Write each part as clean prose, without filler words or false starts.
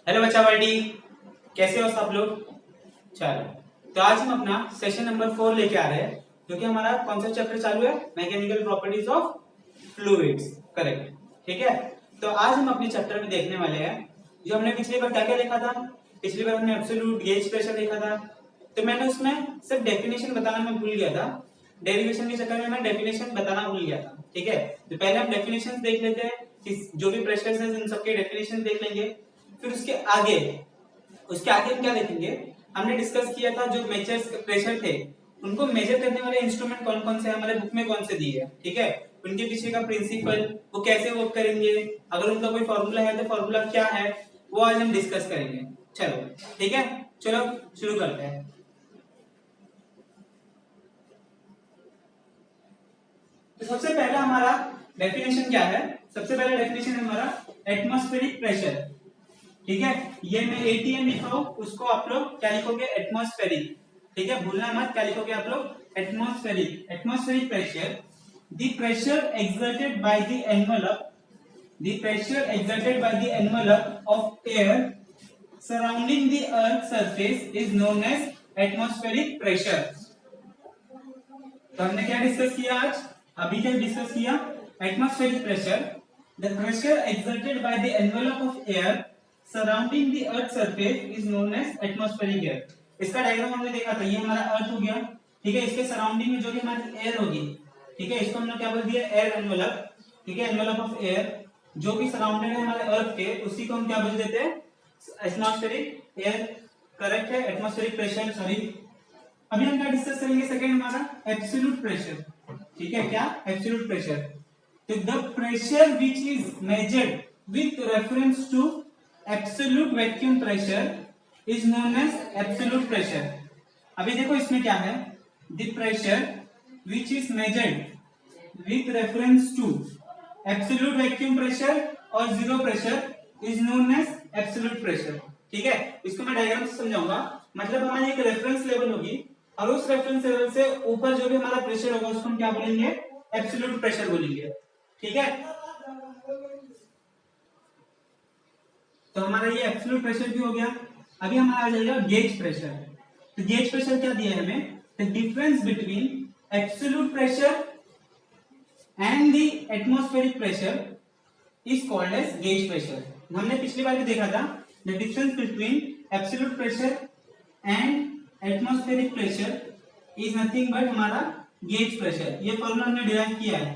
Hello बच्चा party, कैसे हो सब लोग। चलो, तो आज हम अपना सेशन नंबर 4 लेके आ रहे हैं, जो कि हमारा कौन सा चैप्टर चालू है, mechanical properties of fluids. Correct, ठीक है। तो आज हम अपने चैप्टर में देखने वाले हैं, जो हमने पिछली बार क्या क्या देखा था। पिछली बार हमने एब्सोल्यूट गेज प्रेशर देखा था, तो मैंने उसमें सिर्फ डेफिनेशन बताना मैं भूल गया था। डेरिवेशन के चक्कर में मैं डेफिनेशन बताना भूल गया था, ठीक है। तो पहले हम डेफिनेशन देख लेते हैं कि जो भी प्रेशर है उन सबके डेफिनेशन देख लेंगे। फिर उसके आगे हम क्या देखेंगे, हमने डिस्कस किया था जो मेजर्स प्रेशर थे उनको मेजर करने वाले इंस्ट्रूमेंट कौन कौन से हमारे बुक में कौन से दिए हैं, ठीक है। उनके पीछे का प्रिंसिपल वो कैसे वर्क करेंगे, अगर उनका कोई फॉर्मूला है तो फॉर्मूला क्या है, वो आज हम डिस्कस करेंगे। चलो ठीक है, चलो शुरू करते हैं। तो सबसे पहला हमारा डेफिनेशन क्या है, सबसे पहला डेफिनेशन है हमारा एटमॉस्फेरिक प्रेशर, ठीक है। ये मैं एटीएम लिखा हूं, उसको आप लोग क्या लिखोगे, एटमॉस्फेरिक, ठीक है। भूलना मत, क्या लिखोगे आप लोग, atmospheric. Atmospheric pressure, the pressure exerted by the envelope, the pressure exerted by the envelope of air surrounding the earth surface is known as atmospheric pressure. तो हमने क्या डिस्कस किया आज, अभी क्या डिस्कस किया, atmospheric pressure, the pressure exerted by the envelope of air surrounding the earth surface is known as atmospheric air. इसका diagram हमने देखा था, ये हमारा अर्थ हो गया, ठीक है। इसके सराउंडिंग में जो भी हमारी एयर होगी, ठीक है, इसको हमने क्या बोल दिया, एयर एनवलप, ठीक है। एनवलप ऑफ एयर जो भी सराउंडेड है हमारे अर्थ के, उसी को हम क्या बोल देते हैं, एटमॉस्फेरिक एयर। करेक्ट है, एटमॉस्फेरिक प्रेशर, सॉरी। अभी हम क्या डिस्कस करेंगे, सेकंड हमारा एब्सोल्यूट प्रेशर, ठीक है। क्या, एब्सोल्यूट प्रेशर। तो the pressure which is measured with reference to absolute vacuum pressure is known as absolute pressure. अभी देखो इसमें क्या है, the pressure which is measured with reference to absolute vacuum pressure और zero pressure is known as absolute pressure, ठीक है। इसको मैं डायग्राम से समझाऊंगा। मतलब हमारी एक रेफरेंस लेवल होगी और उस रेफरेंस लेवल से ऊपर जो भी हमारा प्रेशर होगा उसको हम क्या बोलेंगे, एब्सोल्यूट प्रेशर बोलेंगे, ठीक है। तो हमारा ये एब्सोल्यूट प्रेशर भी हो गया। अभी हमारा आ जाएगा गेज प्रेशर। तो गेज प्रेशर क्या दिया है हमें, the difference between absolute pressure and the atmospheric pressure is called as gauge pressure. हमने पिछली बार भी देखा था, the difference between absolute pressure and atmospheric pressure is nothing but हमारा गेज प्रेशर। ये फॉर्मूला हमने डिराइव किया है,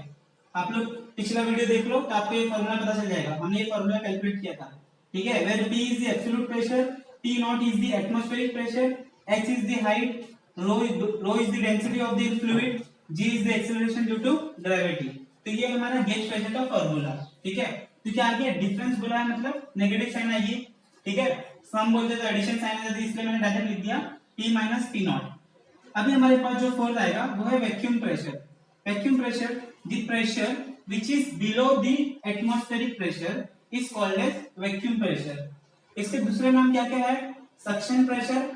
आप लोग पिछला वीडियो देख लो तो आपको ये फॉर्मूला पता चल जाएगा। हमने ये फॉर्मूला कैलकुलेट किया था, ठीक है। Where P is the absolute pressure, T naught is the atmospheric pressure, H is the height, rho is the density of the fluid, G is the acceleration due to gravity. तो ये हमारा gauge pressure का formula, ठीक है। तो क्या आ गया, difference बोला है मतलब नेगेटिव साइन आएगी, ठीक है। सम बोलते तो एडिशन साइन आ जाती, इसलिए मैंने डायरेक्ट लिख दिया P माइनस P नॉट। अभी हमारे पास जो फोर्थ आएगा वो है vacuum pressure. Vacuum pressure, the pressure which is below the atmospheric pressure is called as vacuum pressure। इसके दूसरे नाम क्या क्या है, सक्शन प्रेशर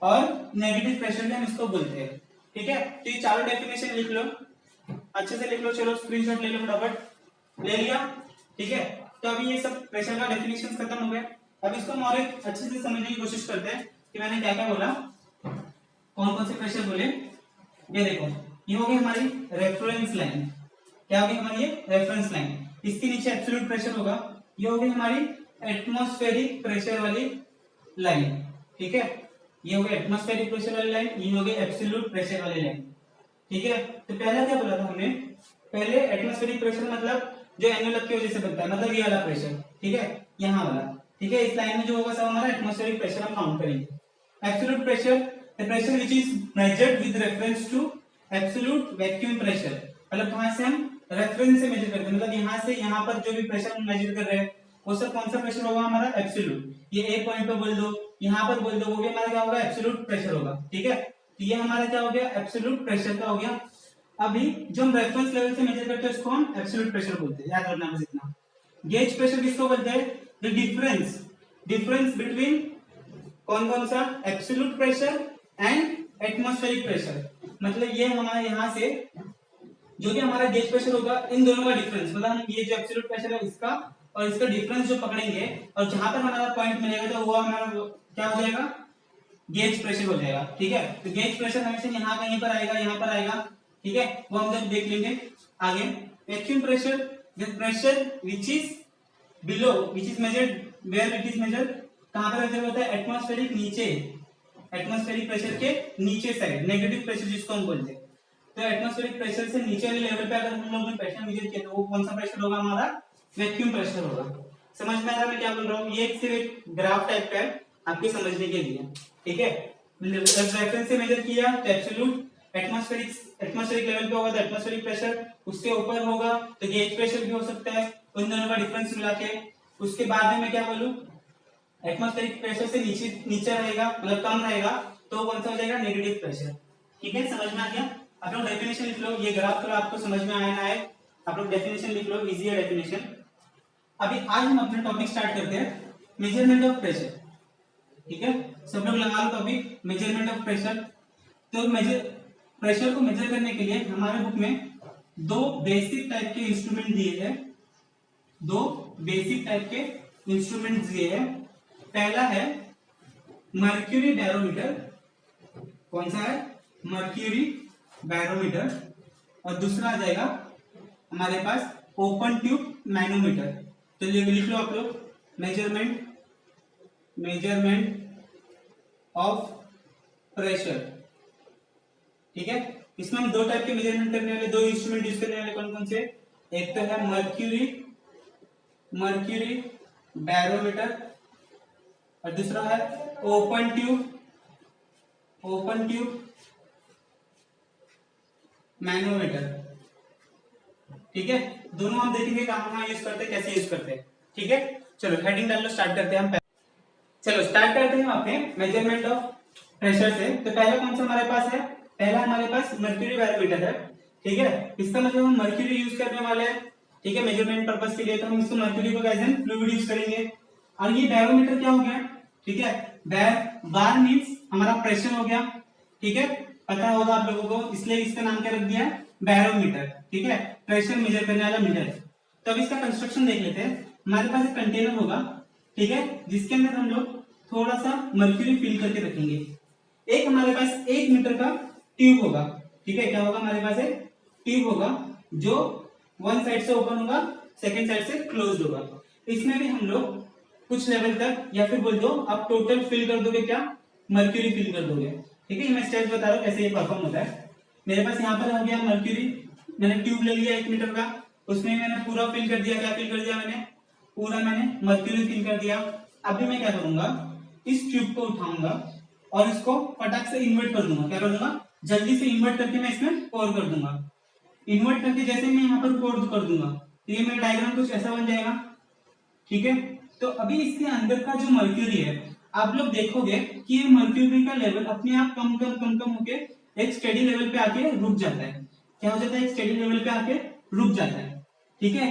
और नेगेटिव प्रेशर भी हम इसको बोलते हैं, ठीक है। तो ये चारों डेफिनेशन लिख लो, अच्छे से लिख लो। चलो स्क्रीनशॉट ले लो फटाफट, ले लिया, ठीक है। तो अभी ये सब प्रेशर का डेफिनेशन खत्म हो गया। अब इसको हम और एक अच्छे से समझने की कोशिश करते हैं कि मैंने क्या क्या बोला, कौन कौन से प्रेशर बोले। ये देखो, ये हो गई हमारी रेफरेंस लाइन। क्या होगी हमारी ये रेफरेंस लाइन, इसके नीचे एब्सोल्यूट प्रेशर होगा। ये होगी हमारी एटमॉस्फेरिक प्रेशर वाली लाइन, ठीक है। ये होगी एटमॉस्फेरिक प्रेशर वाली लाइन, ये होगी एब्सोल्यूट प्रेशर वाली लाइन, ठीक है। तो पहला क्या बोला था हमने, पहले एटमॉस्फेरिक प्रेशर मतलब जो एनवलप की वजह से बनता है, मतलब ये वाला प्रेशर, ठीक है, यहाँ वाला, ठीक है। इस लाइन में जो होगा सब हमारा एटमॉस्फेरिक प्रेशर हम काउंट करेंगे। Absolute pressure, the pressure which is measured with reference to absolute vacuum pressure, मतलब कहां से हम रेफरेंस से मेजर करते हैं, मतलब यहाँ से यहाँ पर जो भी प्रेशर हम मेजर कर रहे हैं वो सब कौन सा प्रेशर होगा हमारा, एब्सोल्यूट। ये एक पॉइंट पे बोल दो, यहाँ पर बोल दो, वो भी हमारा क्या होगा, एब्सोल्यूट प्रेशर होगा, ठीक है। तो ये हमारा क्या हो गया, एब्सोल्यूट प्रेशर का हो गया। अभी जो हम रेफरेंस लेवल से मेजर करते हैं उसको हम एब्सोल्यूट प्रेशर बोलते हैं, याद रखना बस इतना। गेज प्रेशर किसको बोलते हैं, द डिफरेंस, डिफरेंस बिटवीन कौन कौन सा, absolute pressure and atmospheric pressure. मतलब ये हमारा यहाँ से जो भी हमारा गेज प्रेशर होगा इन दोनों का डिफरेंस, मतलब हम ये जो एब्सोल्यूट प्रेशर है इसका और इसका डिफरेंस जो पकड़ेंगे और जहां पर हमारा पॉइंट मिलेगा तो वो हमारा क्या हो जाएगा, गेज प्रेशर हो जाएगा। ठीक है, तो गेज प्रेशर हमेशा यहाँ कहीं पर आएगा, यहाँ पर आएगा। ठीक है, वो हम जब देख लेंगे आगे। Vacuum pressure, the pressure which is below, which is measured, where it is measured, कहां पर मेजर होता है, एटमॉस्फेरिक नीचे, एटमॉस्फेरिक प्रेशर के नीचे साइड, नेगेटिव प्रेशर जिसको हम बोलते हैं। तो एटमॉस्फेरिक प्रेशर से नीचे वाले लेवल पे अगर हम लोगों ने प्रेशर मेजर किया तो वो कौन सा प्रेशर होगा, हमारा वैक्यूम प्रेशर होगा। समझ में आ रहा है मैं क्या बोल रहा हूँ, ये सिर्फ एक ग्राफ टाइप का है आपके समझने के लिए। ठीक है, रेफरेंस से मेजर किया तो एब्सोल्यूट एटमॉस्फेरिक लेवल पे होगा तो एटमॉस्फेरिक प्रेशर, उसके ऊपर होगा तो गेज प्रेशर भी हो सकता है, उन दोनों का डिफरेंस मिला के। उसके बाद में मैं क्या बोलूं, एटमॉस्फेरिक प्रेशर से नीचे रहेगा, मतलब कम रहेगा तो कौन सा हो जाएगा, नेगेटिव प्रेशर। ठीक है, समझ में आ गया। आप लोग डेफिनेशन लिख लो, ये ग्राफ थोड़ा आपको समझ में आया ना है, आप लोग डेफिनेशन लिख लो, इजी है डेफिनेशन। अभी आज हम अपना टॉपिक स्टार्ट करते हैं, मेजरमेंट ऑफ प्रेशर। ठीक है, सब लोग लगा लो टॉपिक मेजरमेंट ऑफ प्रेशर। तो प्रेशर को मेजर करने के लिए हमारे बुक में दो बेसिक टाइप के इंस्ट्रूमेंट दिए हैं, दो बेसिक टाइप के इंस्ट्रूमेंट दिए हैं। पहला है मर्क्यूरी बैरोमीटर, कौन सा है, मर्क्यूरी बैरोमीटर, और दूसरा आ जाएगा हमारे पास ओपन ट्यूब मैनोमीटर। तो ये लिख लो आप लोग, मेजरमेंट ऑफ प्रेशर। ठीक है, इसमें हम दो टाइप के मेजरमेंट करने वाले, दो इंस्ट्रूमेंट यूज करने वाले, कौन कौन से, एक तो है मर्क्यूरी बैरोमीटर और दूसरा है ओपन ट्यूब मैनोमीटर। ठीक है, दोनों हम देखेंगे कहां यूज करते हैं, कैसे यूज करते हैं। ठीक है, चलो हेडिंग डाल लो, स्टार्ट करते हैं हम। चलो स्टार्ट करते हैं अपने मेजरमेंट ऑफ प्रेशर से। तो पहला कौन सा हमारे पास है, पहला हमारे पास मर्क्यूरी बैरोमीटर है। ठीक है, इसका मतलब हम मर्क्यूरी यूज करने वाले हैं। ठीक है, मेजरमेंट पर्पस के लिए तो हम इसको मर्क्यूरी को एज एन फ्लूइड यूज करेंगे। और ये बैरोमीटर क्या हो गया, ठीक है, बार मींस हमारा प्रेशर हो गया। ठीक है, पता होगा आप लोगों को, इसलिए इसका नाम क्या रख दिया है, बैरोमीटर। ठीक है, प्रेशर मेजर करने वाला मीटर। तो अब इसका कंस्ट्रक्शन देख लेते हैं। हमारे पास एक कंटेनर होगा, ठीक है, जिसके अंदर हम लोग थोड़ा सा मर्क्यूरी फिल करके रखेंगे। एक हमारे पास 1 मीटर का ट्यूब होगा। ठीक है, क्या होगा, हमारे पास एक ट्यूब होगा जो वन साइड से ओपन होगा, सेकेंड साइड से क्लोज होगा। इसमें भी हम लोग कुछ लेवल तक, या फिर बोल दो आप टोटल फिल कर दोगे, क्या, मर्क्यूरी फिल कर दोगे। ठीक है, मैं स्टेज बता रहा हूँ कैसे ये परफॉर्म होता है। मेरे पास यहाँ पर हो गया मर्क्यूरी, मैंने ट्यूब ले लिया 1 मीटर का, उसमें मैंने पूरा फिल कर दिया। क्या फिल कर दिया मैंने, पूरा मैंने मर्क्यूरी फिल कर दिया। अभी मैं क्या करूंगा, इस ट्यूब को उठाऊंगा और इसको फटाक से इन्वर्ट कर दूंगा। क्या कर दूंगा, जल्दी से इन्वर्ट करके मैं इसमें पोर कर दूंगा। इन्वर्ट करके जैसे मैं यहाँ पर पोर कर दूंगा तो ये मेरा डायग्राम कुछ ऐसा बन जाएगा। ठीक है, तो अभी इसके अंदर का जो मर्क्यूरी है, आप लोग देखोगे कि ये मर्क्यूरी का लेवल अपने आप कम होके एक स्टेडी लेवल पे आके रुक जाता है। क्या हो जाता है, एक स्टेडी लेवल पे आके रुक जाता है। ठीक है,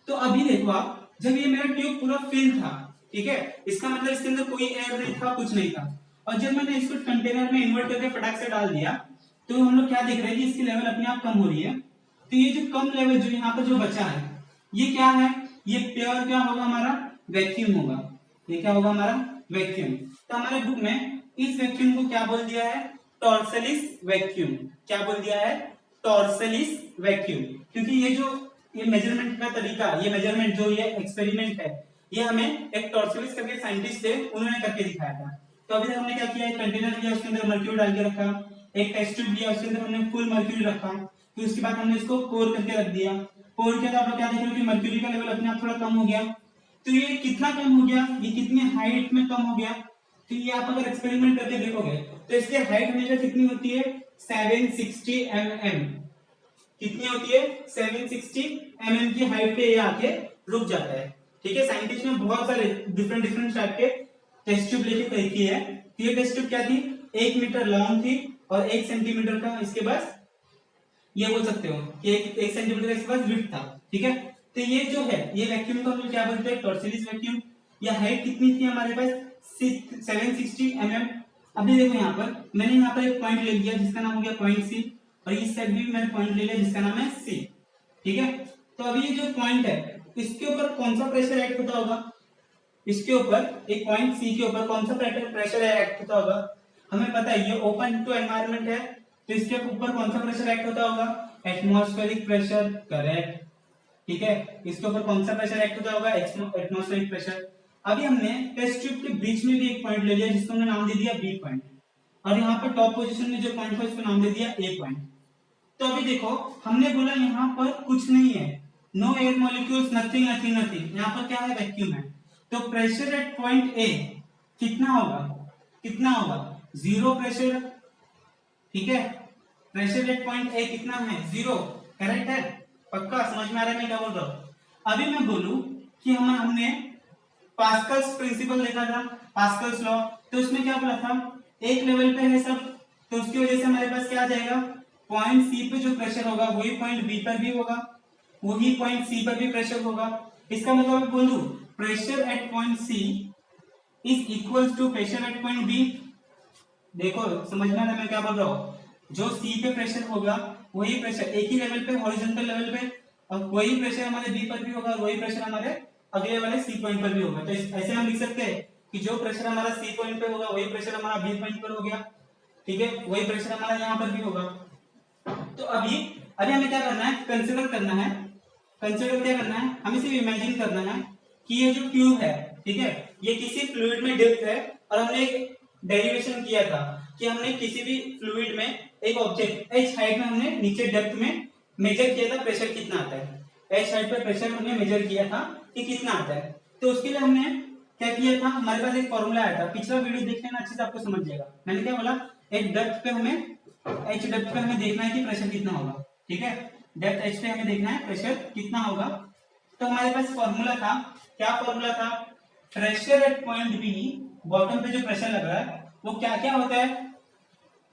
तो अभी देखो आप, जब ये मेरा ट्यूब पूरा फिल था, ठीक है, इसका मतलब इसके अंदर कोई एयर नहीं था, कुछ नहीं था, और जब मैंने इसको कंटेनर में इन्वर्ट करके फटाक से डाल दिया तो हम लोग क्या देख रहे हैं कि इसकी लेवल अपने आप कम हो रही है। तो ये जो कम लेवल जो यहाँ पर जो बचा है, ये क्या है, ये प्योर क्या होगा, हमारा वैक्यूम होगा। ये क्या होगा, हमारा वैक्यूम। तो हमारे बुक में इस वैक्यूम को क्या बोल दिया है, टॉर्सलिस वैक्यूम। क्या बोल दिया है, टॉर्सलिस वैक्यूम। क्योंकि ये मेजरमेंट का तरीका, ये मेजरमेंट जो ये एक्सपेरिमेंट है, ये हमें एक टॉर्सलिस करके साइंटिस्ट थे, उन्होंने करके दिखाया था। तो अभी हमने क्या किया, एक कंटेनर लिया, उसके अंदर मर्क्यूरी डाल के रखा, एक टेस्ट ट्यूब लिया, उसके अंदर हमने फुल मर्क्यूरी रखा, फिर उसके बाद हमने इसको पोर करके रख दिया। पोर किया तो आप लोग क्या देख रहे हो कि मर्क्यूरी का लेवल अपने आप थोड़ा कम हो गया। तो ये कितना कम हो गया, ये कितनी हाइट में कम हो गया, तो ये आप अगर एक्सपेरिमेंट करके देखोगे तो इसकी हाइट हमेशा कितनी होती है, 760 mm। कितनी होती है, 760 mm की हाइट पे ये आके रुक जाता है। ठीक है, साइंटिस्ट ने बहुत सारे डिफरेंट टाइप के टेस्ट ट्यूब लेके देखी है। ये टेस्ट ट्यूब क्या थी, 1 मीटर लॉन्ग थी और 1 सेंटीमीटर का इसके पास, ये बोल सकते हो कि 1 सेंटीमीटर का इसके पास विड्थ था। ठीक है, तो ये जो है, ये वैक्यूम को हम लोग क्या बोलते हैं, टॉर्सलिस वैक्यूम। ये हाइट कितनी थी हमारे पास, 760 mm। अभी देखो यहाँ पर मैंने यहाँ पर एक पॉइंट ले लिया जिसका नाम हो गया पॉइंट सी, और इस साइड भी मैंने पॉइंट ले लिया जिसका नाम है सी। ठीक है, तो अभी ये जो पॉइंट है, इसके ऊपर कौन सा प्रेशर एक्ट होता होगा, इसके ऊपर एक पॉइंट सी के ऊपर कौन सा प्रेशर एक्ट होता होगा, हमें पता है ये ओपन टू एनवायरनमेंट है, तो इसके ऊपर कौन सा प्रेशर एक्ट होता होगा, एटमॉस्फेरिक प्रेशर, करेक्ट। ठीक है, इसके ऊपर कौन सा प्रेशर एक्ट होता होगा, एटमॉस्फेरिक प्रेशर। अभी हमने टेस्ट ट्यूब के बीच में भी एक पॉइंट ले लिया जिसको हमने नाम दे दिया बी पॉइंट, और यहाँ पर टॉप पोजीशन में जो पॉइंट है उसको नाम दे दिया ए पॉइंट। तो अभी देखो हमने बोला यहाँ पर कुछ नहीं है, no air molecules, nothing nothing nothing, यहाँ पर क्या है, वैक्यूम है। तो प्रेशर एट पॉइंट ए कितना होगा, कितना होगा, जीरो प्रेशर। ठीक है, प्रेशर एट पॉइंट ए कितना है, जीरो, करेक्ट है, पक्का समझ में आ रहा है मैं क्या बोल रहा हूँ। अभी मैं बोलूं कि हमने पास्कल्स प्रिंसिपल देखा था, पास्कल्स लॉ, तो उसमें क्या बोला था, एक लेवल पे है सब, तो उसकी वजह से हमारे पास क्या आ जाएगा, पॉइंट सी पे जो प्रेशर होगा वही पॉइंट बी पर भी होगा, वही पॉइंट सी पर भी प्रेशर होगा। इसका मतलब मैं बोल दूं pressure at point C is equal to pressure at point B. देखो समझ में आ रहा है मैं क्या बोल रहा हूँ, जो सी पे प्रेशर होगा वही प्रेशर एक ही लेवल पे, हॉरिजॉन्टल लेवल पे, और वही प्रेशर हमारे बी पर भी होगा, और वही प्रेशर हमारे अगले वाले सी पॉइंट पर भी होगा। तो ऐसे हम लिख सकते हैं कि जो प्रेशर हमारा सी पॉइंट पे होगा वही प्रेशर हमारा बी पॉइंट पर हो गया। ठीक है, वही प्रेशर हमारा यहाँ पर भी होगा। तो अभी अभी हमें क्या करना है, कंसीडर करना है, कंसीडर क्या करना है, हमें सिर्फ इमेजिन करना है कि ये जो ट्यूब है, ठीक है, ये किसी फ्लूइड में डिप्ट है, और हमने एक डेरिवेशन किया था कि हमने किसी भी फ्लूइड में एक ऑब्जेक्ट एच हाइट में हमने नीचे डेप्थ में मेजर किया था प्रेशर कितना आता है, एच हाइट पे प्रेशर हमने मेजर किया था कि कितना आता है। तो उसके लिए हमने क्या किया था, हमारे पास एक फॉर्मूला आया था, पिछला वीडियो देख लेना अच्छे से आपको समझ जाएगा। मैंने क्या बोला, एक डेप्थ पे हमें एच डेप्थ पे हमें देखना है कि प्रेशर कितना होगा। ठीक है, डेप्थ एच पे हमें देखना है प्रेशर कितना होगा। तो हमारे पास फॉर्मूला था, क्या फॉर्मूला था, pressure at point B, bottom पे जो प्रेशर लग रहा है वो क्या क्या होता है,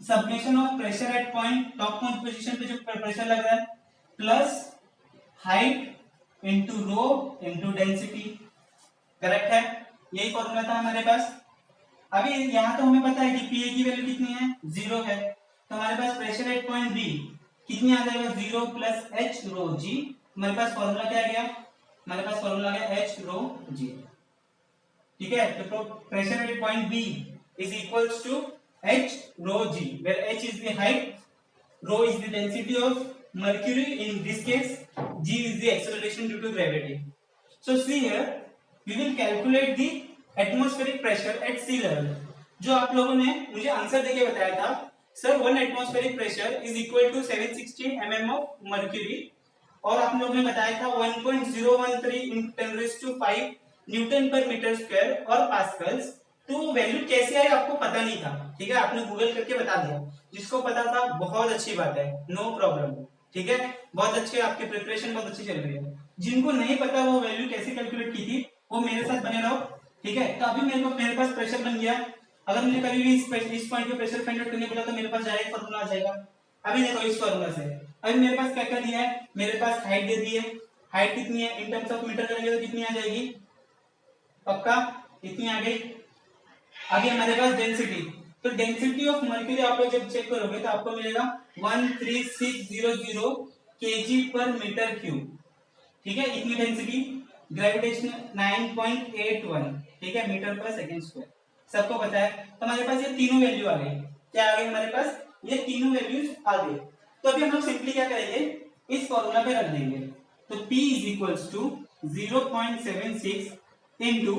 summation of pressure at point top most position पे जो प्रेशर लग रहा है plus height into rho into density. Correct है, यही फॉर्मूला था हमारे पास। अभी यहाँ तो हमें पता है कि पी की वैल्यू कितनी है, जीरो है, तो हमारे पास प्रेशर एट पॉइंट बी कितनी आ जाएगा, जीरो प्लस एच रो जी। हमारे पास फॉर्मूला क्या गया, हमारे पास फॉर्मूला गया एच रो जी। ठीक है, तो pressure at point B is equals to H rho G, where H is the height, rho is the density of mercury, in this case g is the acceleration due to gravity. So see here we will calculate the atmospheric pressure at sea level। जो आप लोगों ने मुझे answer देके बताया था, sir 1 atmospheric pressure is equal to 760 mm of mercury, और आप लोगों ने बताया था 1.013 into 10 raised to 5 Newton per metre square और पास्कल्स। तो वो वैल्यू कैसे आई आपको पता नहीं था, ठीक है, आपने गूगल करके बता दिया, जिसको पता था बहुत अच्छी बात है, नो प्रॉब्लम। ठीक है, बहुत अच्छे, आपकी प्रिपरेशन बहुत अच्छी चल रही है। जिनको नहीं पता वो वैल्यू कैसे कैलकुलेट की थी वो मेरे साथ बने रहो। ठीक है, तो अभी मेरे पास प्रेशर बन गया। अगर मुझे कभी भी इस पॉइंट पे प्रेशर फाइंड आउट करने बोला तो मेरे पास डायरेक्ट फॉर्मूला आ जाएगा। अभी देखो इस फॉर्मूला से अभी मेरे पास क्या क्या दिया है, मेरे पास हाइट दे दी है, हाइट कितनी है इन टर्म्स ऑफ मीटर करेंगे तो कितनी आ जाएगी, पक्का इतनी आ गई। आगे हमारे पास डेंसिटी, तो डेंसिटी ऑफ मर्क्यूरी आप लोग जब चेक करोगे तो आपको मिलेगा 13600 kg पर मीटर क्यूब। ठीक है, इतनी डेंसिटी, ग्रेविटेशन 9.81, ठीक है, मीटर पर सेकंड स्क्वायर, सबको पता है। तो हमारे पास ये तीनों वैल्यू आ गई, क्या आ गई हमारे पास, ये तीनों वैल्यूज आ गई। तो अभी हम लोग सिंपली क्या करेंगे, इस फॉर्मूला पे रख देंगे। तो P is equals to 0.76 into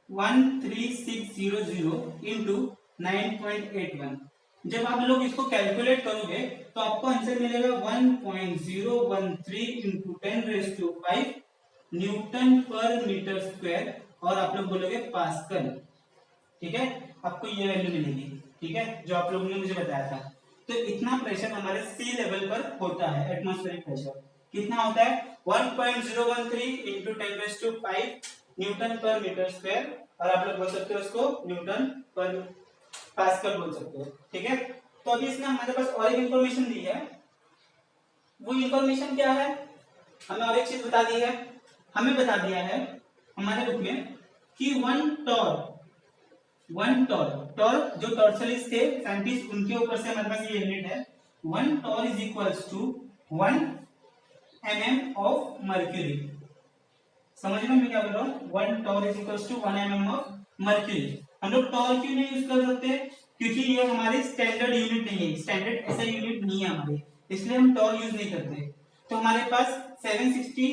13600 into 9.81। जब आप लोग इसको कैलकुलेट करोगे तो आपको आंसर मिलेगा 1.013 into 10 raise to 5 Newton per metre square, और आप लोग बोलोगे पास्कल। ठीक है, आपको ये वैल्यू मिलेगी। ठीक है, जो आप लोगों ने मुझे बताया था। तो इतना प्रेशर हमारे सी लेवल पर होता है, एटमॉस्फेरिक प्रेशर कितना होता है, 1.013 into 10 raise to 5 Newton per metre square, और आप लोग बोल सकते हो उसको न्यूटन पर पास्कल बोल सकते हो। ठीक है, तो अभी इसमें हमारे पास और एक इंफॉर्मेशन दी है, वो इंफॉर्मेशन क्या है, हमें और एक चीज बता दी है, हमें बता दिया है हमारे बुक में कि वन टॉर जो टॉर्सलिस थे साइंटिस्ट, उनके ऊपर से हमारे पास ये यूनिट है, 1 torr is equals to 1 mm of mercury. समझ में मैं क्या बोल रहा हूँ, 1 torr is equal to 1 mm of mercury. हम लोग टॉर क्यों नहीं यूज कर सकते, क्योंकि ये हमारी स्टैंडर्ड यूनिट नहीं है, स्टैंडर्ड ऐसा यूनिट नहीं है हमारी, इसलिए हम टॉर यूज नहीं करते। तो हमारे पास 760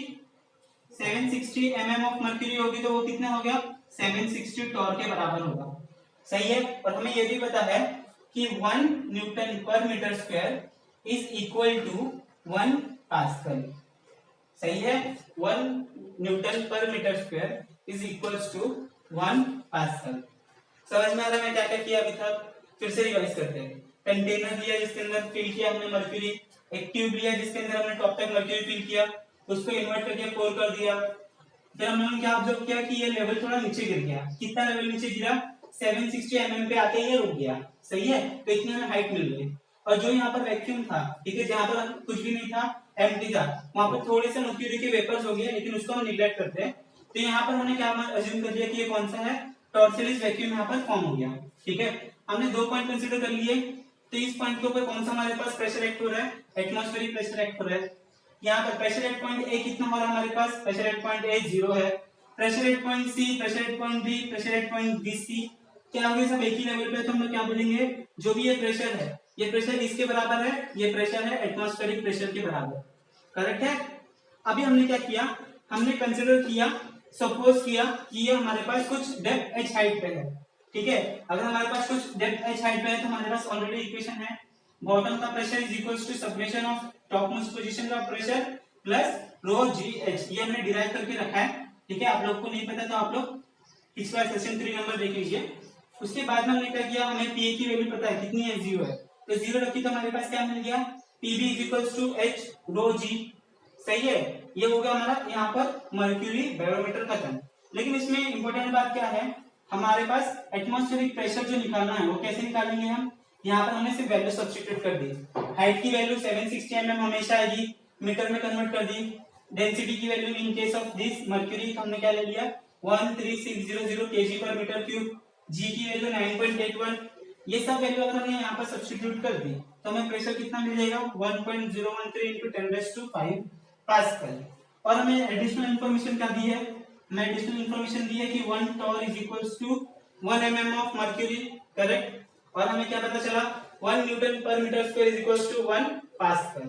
mm ऑफ मर्क्यूरी होगी, तो वो कितना हो गया, 760 टॉर के बराबर होगा। सही है। और हमें ये भी पता है कि 1 newton per metre square is equal to 1 pascal. सही है। 1 newton per metre square is equal to 1 pascal. समझ में आ रहा है मैं क्या क्या किया अभी तक, फिर से रिवाइज करते हैं। कंटेनर लिया जिसके अंदर फिल किया हमने मर्क्यूरी, एक ट्यूब लिया जिसके अंदर हमने टॉप तक मर्क्यूरी फिल किया, उसको इन्वर्ट करके पोर कर दिया। फिर हमने क्या ऑब्जर्व किया कि ये लेवल थोड़ा नीचे गिर गया। कितना लेवल नीचे गिरा, 760 mm पे आके ये रुक गया। सही है। तो इतनी हमें हाइट मिल गई। और जो यहाँ पर वैक्यूम था, ठीक है, जहाँ पर कुछ भी नहीं था, एम्प्टी था, वहां पर थोड़े से मर्क्यूरी के वेपर्स हो गए, लेकिन उसको हम निग्लेक्ट करते हैं। तो यहाँ पर हमने क्या अज्यूम कर लिया कि ये कौन सा है, टॉर्सलिस वैक्यूम यहाँ पर फॉर्म हो गया। ठीक है। हमने 2 पॉइंट कंसीडर कर लिए। तो इस पॉइंट के ऊपर कौन सा हमारे पास प्रेशर एक्ट हो रहा है, एटमॉस्फेरिक प्रेशर एक्ट हो रहा है। यहाँ पर प्रेशर एट पॉइंट ए कितना हो रहा है हमारे पास, प्रेशर एट पॉइंट ए 0 है। Pressure at point C, pressure at point B, pressure at point B C क्या होंगे, सब एक ही लेवल पे। तो हम लोग क्या बोलेंगे, जो भी ये प्रेशर है, ये प्रेशर इसके बराबर है, ये प्रेशर है एटमॉस्फेरिक प्रेशर के बराबर। करेक्ट है। अभी हमने क्या किया, हमने कंसीडर किया, सपोज किया कि ये हमारे पास कुछ डेप्थ h हाइट पे है। ठीक है। अगर हमारे पास कुछ डेप्थ h हाइट पे है तो हमारे पास ऑलरेडी इक्वेशन है, बॉटम का pressure is equals to summation of top most position का pressure plus rho g h. ये हमने डिराइव करके रखा है। ठीक है। आप लोग को नहीं पता तो आप लोग पिछला सेशन 3 नंबर देख लीजिए। उसके बाद में हमने क्या किया, हमें पी की वैल्यू पता है कितनी है, 0 है, तो 0 रखी तो हमारे पास क्या मिल गया, PB is equals to H rho g. सही है। ये हो गया हमारा यहाँ पर मर्क्यूरी बैरोमीटर खत्म। लेकिन इसमें इंपॉर्टेंट बात क्या है, हमारे पास एटमॉस्फेरिक प्रेशर जो निकालना है वो कैसे निकालेंगे हम, यहाँ पर हमने सिर्फ वैल्यू सब्स्टिट्यूट कर दी। हाइट की वैल्यू 760 mm हमेशा आएगी, मीटर में कन्वर्ट कर दी। डेंसिटी की value in case of this mercury हमने क्या ले लिया, 13600 kg पर मीटर क्यूब। जी की वैल्यू 9.81। ये सब वैल्यू अगर हमने यहाँ पर सब्स्टिट्यूट कर दी तो हमें प्रेशर कितना मिल जाएगा, 1.013 into 10⁵ पास्कल। और हमें एडिशनल इंफॉर्मेशन क्या दी है, हमें एडिशनल इंफॉर्मेशन दी है कि 1 torr is equals to 1 mm of mercury. Correct. और हमें क्या पता चला, 1 newton per metre square is equals to 1 pascal.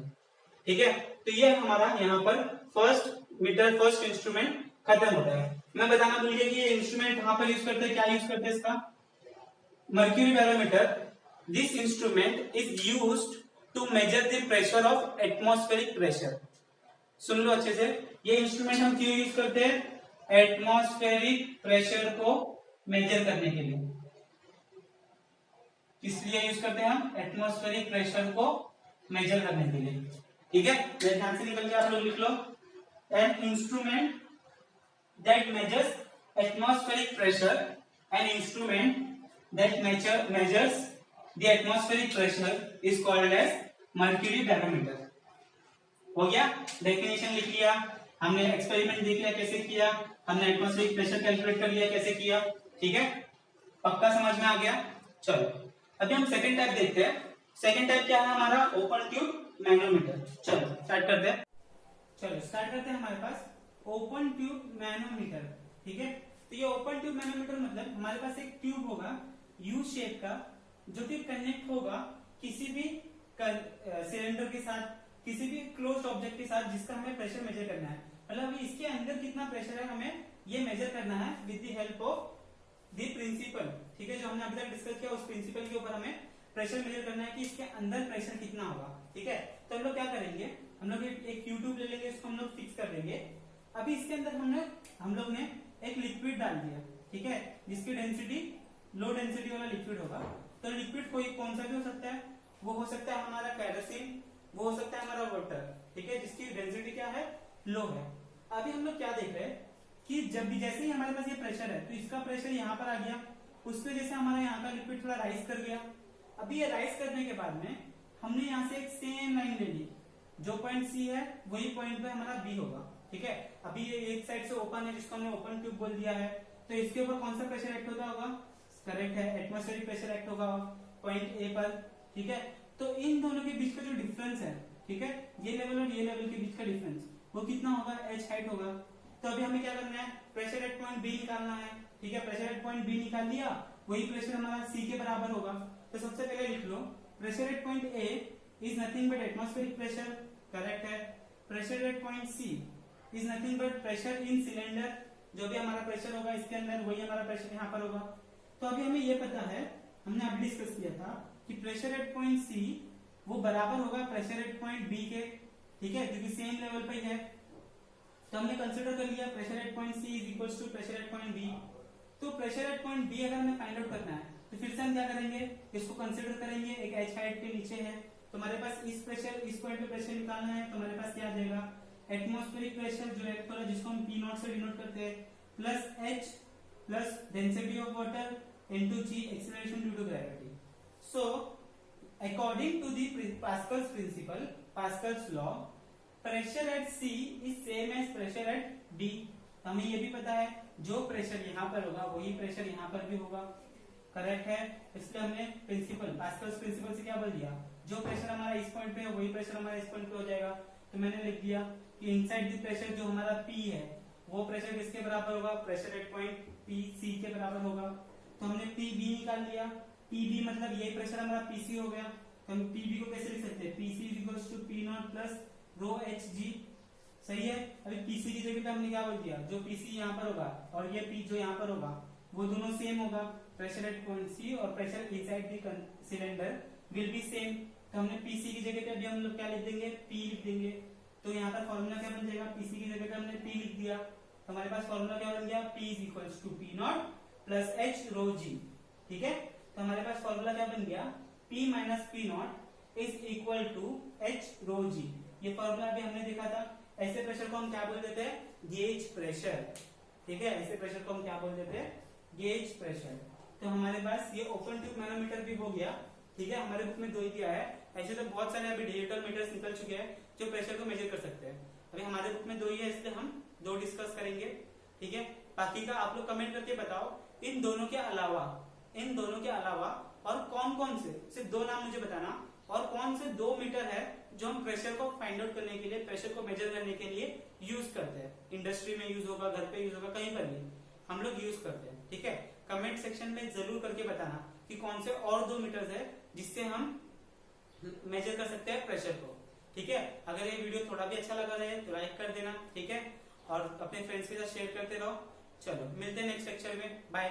ठीक है। तो ये हमारा यहाँ पर फर्स्ट इंस्ट्रूमेंट खत्म होता है। मैं बताना भूल गया कि ये इंस्ट्रूमेंट कहाँ पर यूज करते हैं, क्या यूज करते हैं इसका, mercury barometer. This instrument is used to measure the pressure of atmospheric pressure. सुन लो अच्छे से, ये इंस्ट्रूमेंट हम क्यों यूज करते हैं, एटमॉस्फेरिक प्रेशर को मेजर करने के लिए। किस लिए यूज करते हैं हम, एटमॉस्फेरिक प्रेशर को मेजर करने के लिए। ठीक है। मेरे ध्यान से निकल के आप लोग लिख लो, an instrument that measures atmospheric pressure, an instrument that measures the atmospheric pressure is called as mercury barometer। हो गया, डेफिनेशन लिख लिया, हमने एक्सपेरिमेंट देख लिया कैसे किया, हमने एटमॉस्फेरिक प्रेशर कैलकुलेट कर लिया कैसे किया। ठीक है। पक्का समझ में आ गया। चलो अभी हम सेकंड टाइप देखते हैं। सेकंड टाइप क्या है हमारा, ओपन ट्यूब मैनोमीटर। चलो स्टार्ट करते हैं। चलो स्टार्ट करते हैं हमारे पास ओपन ट्यूब मैनोमीटर। ठीक है। तो ये ओपन ट्यूब मैनोमीटर मतलब हमारे पास एक ट्यूब होगा यू शेप का, जो कि कनेक्ट होगा किसी भी सिलेंडर के साथ, किसी भी क्लोज्ड ऑब्जेक्ट के साथ जिसका हमें प्रेशर मेजर करना है। मतलब इसके अंदर कितना प्रेशर है हमें ये मेजर करना है with the help of the principle. ठीक है। जो हमने अभी तक डिस्कस किया उस प्रिंसिपल के ऊपर हमें प्रेशर मेजर करना है कि इसके अंदर प्रेशर कितना होगा। ठीक है। तो हम लोग क्या करेंगे, हम लोग एक ट्यूब ले लेंगे, इसको हम लोग फिक्स कर देंगे। अभी इसके अंदर हम लोग ने एक लिक्विड डाल दिया। ठीक है। जिसकी डेंसिटी लो डेंसिटी वाला लिक्विड होगा। तो लिक्विड कोई कौन सा भी हो सकता है, वो हो सकता है हमारा कैरोसिन, वो हो सकता है हमारा वाटर। ठीक है। जिसकी डेंसिटी क्या है, लो है। अभी हम लोग क्या देख रहे हैं कि जब भी जैसे ही हमारे पास ये प्रेशर है तो इसका प्रेशर यहाँ पर आ गया, उस पर जैसे हमारा यहाँ का लिक्विड थोड़ा राइज कर गया। अभी ये राइज करने के बाद में हमने यहाँ से एक सेम लाइन ले ली, जो पॉइंट सी है वही पॉइंट पे हमारा बी होगा। ठीक है। अभी ये एक साइड से ओपन है जिसको हमने ओपन ट्यूब बोल दिया है, तो इसके ऊपर कौन सा प्रेशर एक्ट होता होगा, करेक्ट है, एटमॉस्फेरिक प्रेशर एक्ट होगा पॉइंट ए पर। ठीक है। तो इन दोनों के बीच का जो डिफरेंस है, ठीक है, ये लेवल और ये लेवल के बीच का डिफरेंस, वो कितना होगा, h हाइट होगा। तो अभी हमें क्या करना है, प्रेशर एट पॉइंट बी निकालना है। ठीक है, प्रेशर एट पॉइंट बी निकाल लिया, वही प्रेशर हमारा सी के बराबर होगा। तो सबसे पहले लिख लो pressure at point A is nothing but atmospheric pressure, correct है। Pressure at point C is nothing but pressure in cylinder, जो भी हमारा प्रेशर होगा इसके अंदर वही हमारा प्रेशर यहाँ पर होगा। तो अभी हमें ये पता है, हमने अभी डिस्कस किया था कि प्रेशर एट पॉइंट सी वो बराबर होगा प्रेशर एट पॉइंट बी के, ठीक है, क्योंकि सेम लेवल पे ही है। तो हमने कंसिडर कर लिया pressure at point C is equal to pressure at point B. तो प्रेशर एट पॉइंट बी अगर हमें फाइंड आउट करना है तो फिर से हम क्या करेंगे, इसको कंसिडर करेंगे, एक एच हाइट के नीचे है, तो हमारे पास इस प्रेशर, इस पॉइंट पे प्रेशर निकालना है, तो हमारे पास क्या आ जाएगा, एटमॉस्फेरिक प्रेशर जो एक्ट हो रहा है जिसको हम पी नॉट से डिनोट करते हैं, plus H plus density of water into G acceleration due to gravity. So according to the Pascal's principle, Pascal's law, pressure at C is same as pressure at D. हमें ये भी पता है जो pressure यहाँ पर होगा वही प्रेशर यहाँ पर भी होगा, करेक्ट है। इसलिए हमने प्रिंसिपल, पास्कल्स प्रिंसिपल से क्या बोल दिया, जो प्रेशर हमारा इस पॉइंट पे है वही प्रेशर हमारा इस पॉइंट पे हो जाएगा। तो मैंने लिख दिया कि इनसाइड द प्रेशर जो हमारा पी है वो प्रेशर किसके बराबर होगा, pressure at point P C के बराबर होगा। तो हमने पी बी निकाल लिया, पी बी मतलब ये प्रेशर हमारा पीसी हो गया। तो हम पी बी को कैसे लिख सकते हैं, PC is equal to P not plus rho H G, सही है। अभी पीसी की जगह पे हमने क्या बोल दिया, जो पीसी यहाँ पर होगा और ये पी जो यहाँ पर होगा वो दोनों सेम होगा, प्रेशर एट पॉइंट सी और pressure inside the cylinder will be same. तो हमने पीसी की जगह पे अभी हम लोग क्या लिख देंगे, पी लिख देंगे। तो यहाँ पर फॉर्मूला क्या बन जाएगा, पीसी की जगह पे हमने पी लिख दिया, तो हमारे पास फॉर्मूला क्या बन गया, p is equal to P not plus h rho g, ठीक है। तो हमारे पास फॉर्मूला क्या बन गया, p minus p not is equal to H rho g. ये फॉर्मूला अभी हमने देखा था। ऐसे प्रेशर को हम क्या बोल देते हैं, गेज प्रेशर, ठीक है। ऐसे प्रेशर को हम क्या बोल देते हैं, गेज प्रेशर। तो हमारे पास ये ओपन ट्यूब मैनोमीटर भी हो गया, ठीक है। हमारे बुक में दो ही दिया है, ऐसे तो बहुत सारे अभी डिजिटल मीटर्स निकल चुके हैं जो प्रेशर को मेजर कर सकते हैं। अभी हमारे बुक में दो ही है, इसलिए हम दो डिस्कस करेंगे, ठीक है। बाकी का आप लोग कमेंट करके बताओ, इन दोनों के अलावा, इन दोनों के अलावा और कौन कौन से, सिर्फ दो नाम मुझे बताना, और कौन से दो मीटर है जो हम प्रेशर को फाइंड आउट करने के लिए, प्रेशर को मेजर करने के लिए यूज करते हैं। इंडस्ट्री में यूज होगा, घर पे यूज होगा, कहीं पर भी हम लोग यूज करते हैं, ठीक है। कमेंट सेक्शन में जरूर करके बताना कि कौन से और दो मीटर्स है जिससे हम मेजर कर सकते हैं प्रेशर को, ठीक है। अगर ये वीडियो थोड़ा भी अच्छा लगा रहे तो लाइक कर देना, ठीक है, और अपने फ्रेंड्स के साथ शेयर करते रहो। चलो मिलते हैं नेक्स्ट लेक्चर में, बाय।